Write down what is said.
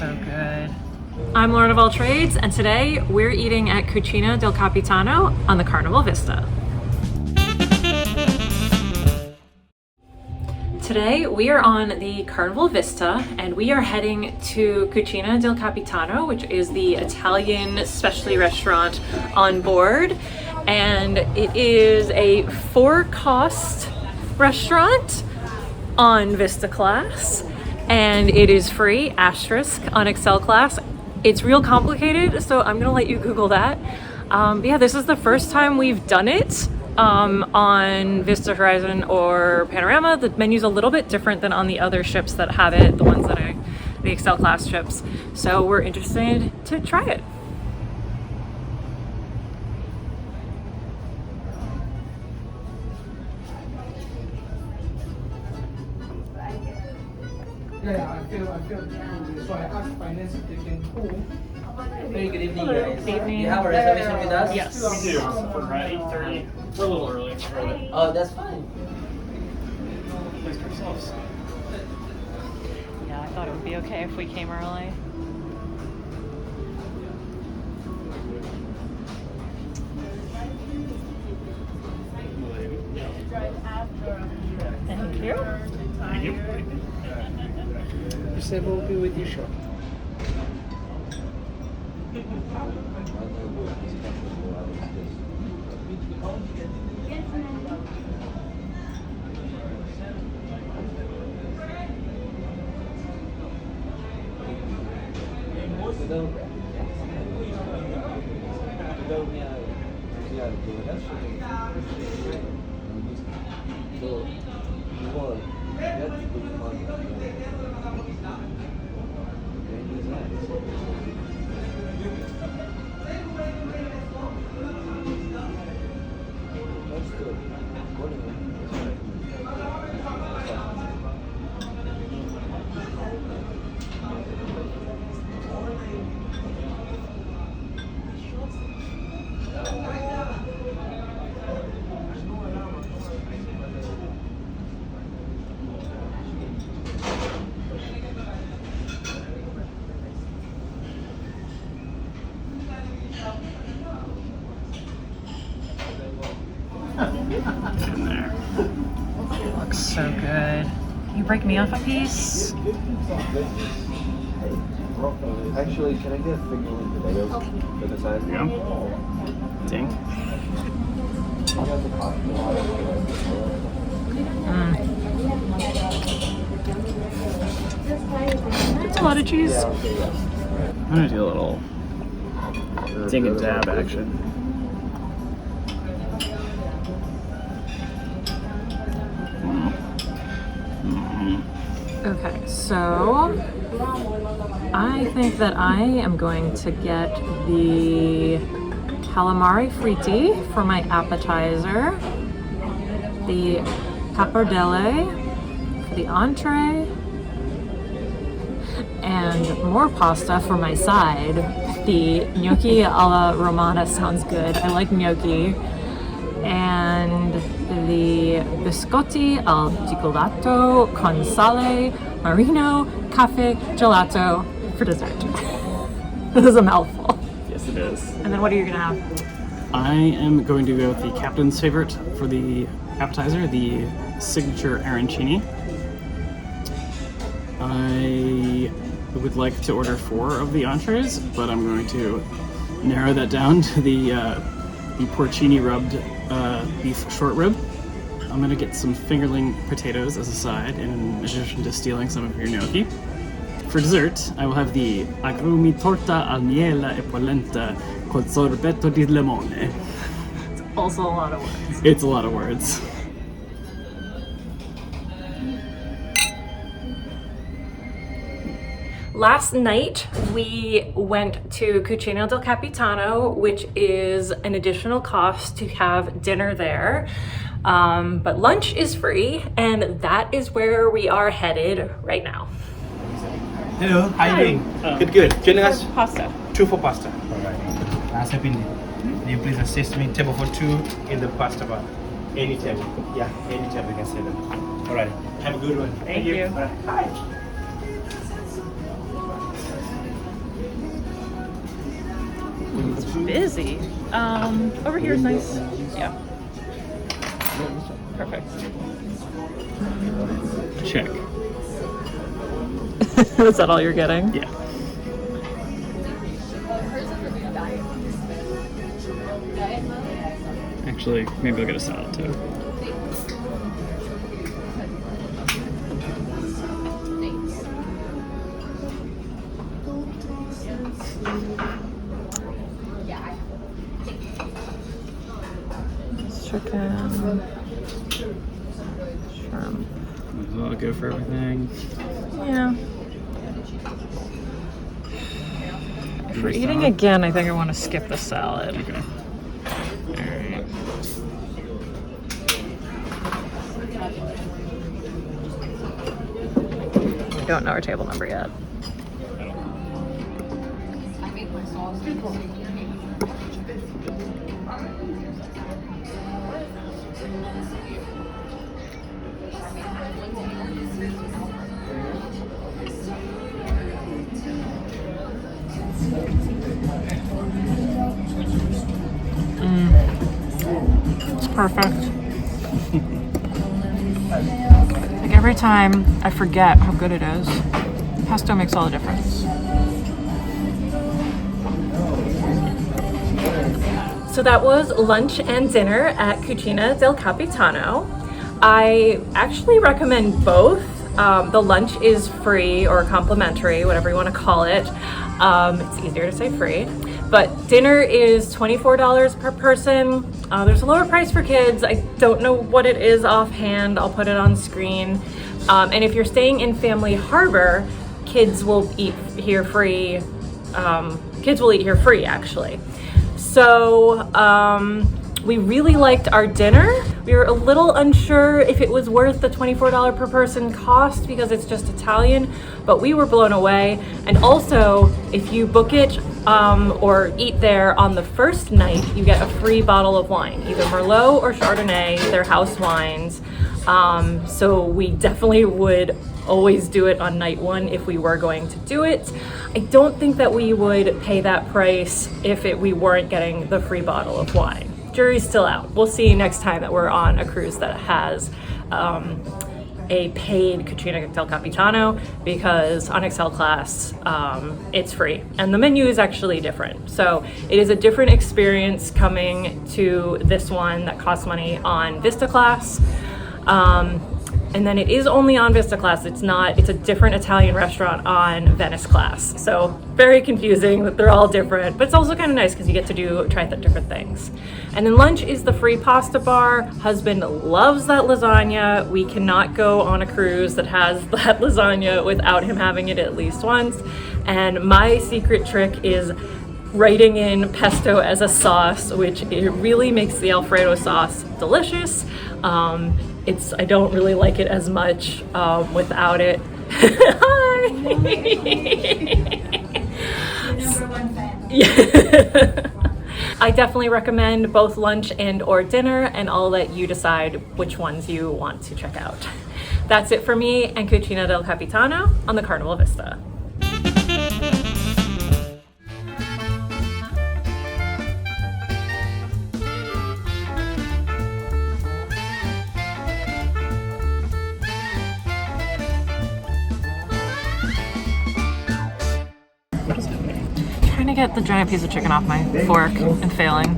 so good. I'm Lauren of All Trades, and today we're eating at Cucina del Capitano on the Carnival Vista. Today we are on the Carnival Vista and we are heading to Cucina del Capitano, which is the Italian specialty restaurant on board. And it is a 4-cost restaurant on Vista class, and it is free, asterisk, on Excel class. It's real complicated, so I'm gonna let you Google that. But yeah, this is the first time we've done it on Vista, Horizon, or Panorama. The menu's a little bit different than on the other ships that have it, the ones that are the Excel class ships. So we're interested to try it. Yeah, I feel so I asked finance if they can pull. Very good evening, guys. Good evening. You have a reservation with us? Yes. We do. We're at 8:30. We're a little early. Oh, that's fine. Placed ourselves. Yeah, I thought it would be okay if we came early. Thank you. Thank you. You said we'll be with you shortly. In there. Looks so good. Can you break me off a piece? Actually, can I get fingerling potatoes for the side? Yeah. Ding. It's a lot of cheese. I'm gonna do a little ding and dab action. Okay, so I think that I am going to get the calamari fritti for my appetizer, the pappardelle for the entree, and more pasta for my side. The gnocchi alla romana sounds good. I like gnocchi. And the biscotti al cioccolato con sale marino cafe gelato for dessert. This is a mouthful. Yes, it is. And then what are you gonna have? I am going to go with the captain's favorite for the appetizer, the signature arancini. I would like to order 4 of the entrees, but I'm going to narrow that down to the porcini rubbed beef short rib. I'm gonna get some fingerling potatoes as a side, in addition to stealing some of your gnocchi. For dessert, I will have the agrumi torta al miele e polenta col sorbetto di limone. It's also a lot of words. It's a lot of words. Last night we went to Cucina del Capitano, which is an additional cost to have dinner there. But lunch is free, and that is where we are headed right now. Hello, how Hi. you doing? Good. Joining us, Pasta. 2 for pasta. All right. Can you please assist me? Table for 2 in the pasta bar. Any table. Yeah, any table you can sit at. All right. Have a good one. Thank you. All right. Hi. busy. Over here is nice. Yeah. Perfect. Check. Is that all you're getting? Yeah. Actually, maybe I'll get a salad too. Chicken. Shrimp. I'll go for everything. Yeah. If we're eating again, I think I want to skip the salad. Okay. Alright. We don't know our table number yet. It's perfect. Like every time I forget how good it is, pesto makes all the difference. So that was lunch and dinner at Cucina del Capitano. I actually recommend both. The lunch is free or complimentary, whatever you want to call it. It's easier to say free. But dinner is $24 per person. There's a lower price for kids. I don't know what it is offhand. I'll put it on screen. And if you're staying in Family Harbor, kids will eat here free. Kids will eat here free, actually. So we really liked our dinner. We were a little unsure if it was worth the $24 per person cost because it's just Italian, but we were blown away. And also, if you book it or eat there on the first night, you get a free bottle of wine, either Merlot or Chardonnay. They're house wines. So we definitely would always do it on night one if we were going to do it. I don't think that we would pay that price if we weren't getting the free bottle of wine. Jury's still out. We'll see next time that we're on a cruise that has a paid Cucina del Capitano, because on Excel class it's free and the menu is actually different. So it is a different experience coming to this one that costs money on Vista class. And then it is only on Vista class. It's a different Italian restaurant on Venice class. So very confusing that they're all different, but it's also kind of nice because you get to try different things. And then lunch is the free pasta bar. Husband loves that lasagna. We cannot go on a cruise that has that lasagna without him having it at least once. And my secret trick is writing in pesto as a sauce, which it really makes the Alfredo sauce delicious. I don't really like it as much without it. Hi! Number one fan. Yeah. I definitely recommend both lunch and or dinner, and I'll let you decide which ones you want to check out. That's it for me and Cucina del Capitano on the Carnival Vista. Trying to get the giant piece of chicken off my fork and failing.